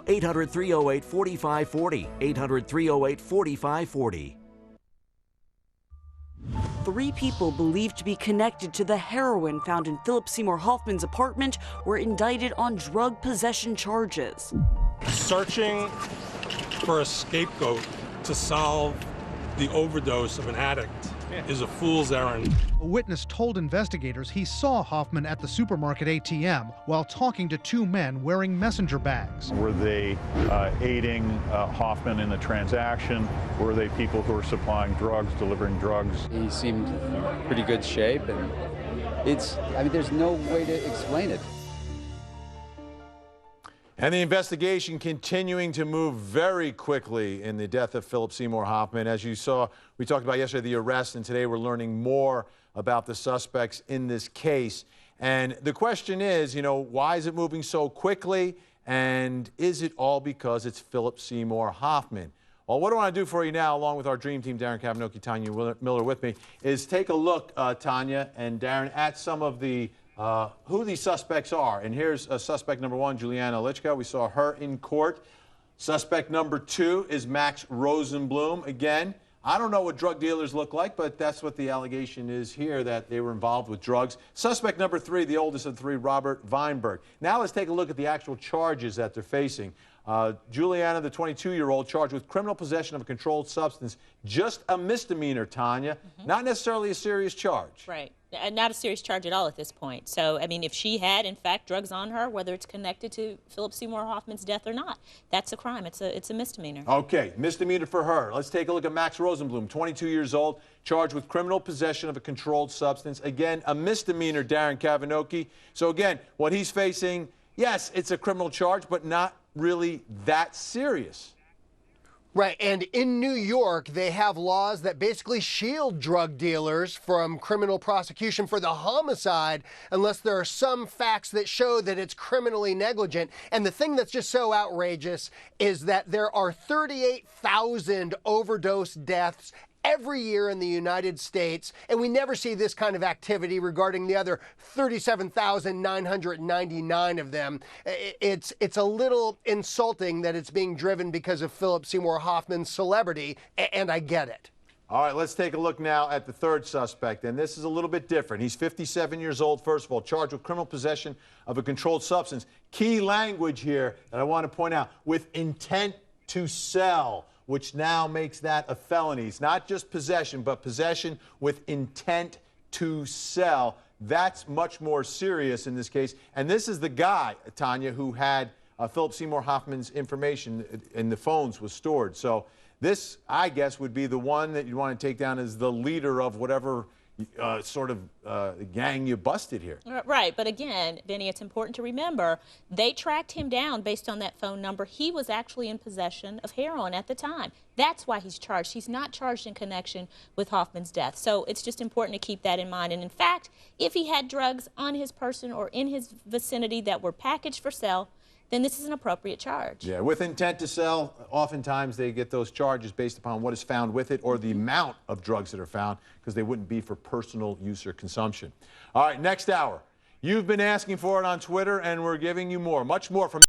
800-308-4540. 800-308-4540. 3 people believed to be connected to the heroin found in Philip Seymour Hoffman's apartment were indicted on drug possession charges. Searching for a scapegoat to solve the overdose of an addict is a fool's errand. A witness told investigators he saw Hoffman at the supermarket ATM while talking to 2 men wearing messenger bags. Were they aiding Hoffman in the transaction? Were they people who were supplying drugs, delivering drugs? He seemed pretty good shape, and there's no way to explain it. And the investigation continuing to move very quickly in the death of Philip Seymour Hoffman. As you saw, we talked about yesterday the arrest, and today we're learning more about the suspects in this case. And the question is, why is it moving so quickly? And is it all because it's Philip Seymour Hoffman? Well, what I want to do for you now, along with our dream team, Darren Kavanoki, Tanya Miller with me, is take a look, Tanya and Darren, at some of the who these suspects are. And here's suspect number 1, Juliana Lichka. We saw her in court. Suspect number 2 is Max Rosenblum. Again, I don't know what drug dealers look like, but that's what the allegation is here, that they were involved with drugs. Suspect number 3, the oldest of the 3, Robert Weinberg. Now let's take a look at the actual charges that they're facing. Juliana, the 22-year-old, charged with criminal possession of a controlled substance, just a misdemeanor, Tanya, not necessarily a serious charge. Right. Not a serious charge at all at this point. So, if she had, in fact, drugs on her, whether it's connected to Philip Seymour Hoffman's death or not, that's a crime. It's a misdemeanor. Okay, misdemeanor for her. Let's take a look at Max Rosenblum, 22 years old, charged with criminal possession of a controlled substance. Again, a misdemeanor, Darren Kavanoki. So, again, what he's facing, yes, it's a criminal charge, but not really that serious. Right, and in New York, they have laws that basically shield drug dealers from criminal prosecution for the homicide unless there are some facts that show that it's criminally negligent. And the thing that's just so outrageous is that there are 38,000 overdose deaths every year in the United States, and we never see this kind of activity regarding the other 37,999 of them. It's a little insulting that it's being driven because of Philip Seymour Hoffman's celebrity, and I get it. All right, let's take a look now at the 3rd suspect, and this is a little bit different. He's 57 years old, first of all, charged with criminal possession of a controlled substance. Key language here that I want to point out, with intent to sell, which now makes that a felony. It's not just possession, but possession with intent to sell. That's much more serious in this case. And this is the guy, Tanya, who had Philip Seymour Hoffman's information in the phones was stored. So this, I guess, would be the one that you want to take down as the leader of whatever gang you busted here. Right, but again, Benny, it's important to remember they tracked him down based on that phone number. He was actually in possession of heroin at the time. That's why he's charged. He's not charged in connection with Hoffman's death. So it's just important to keep that in mind. And in fact, if he had drugs on his person or in his vicinity that were packaged for sale, then this is an appropriate charge. Yeah, with intent to sell, oftentimes they get those charges based upon what is found with it or the amount of drugs that are found, because they wouldn't be for personal use or consumption. All right, next hour. You've been asking for it on Twitter, and we're giving you more, much more from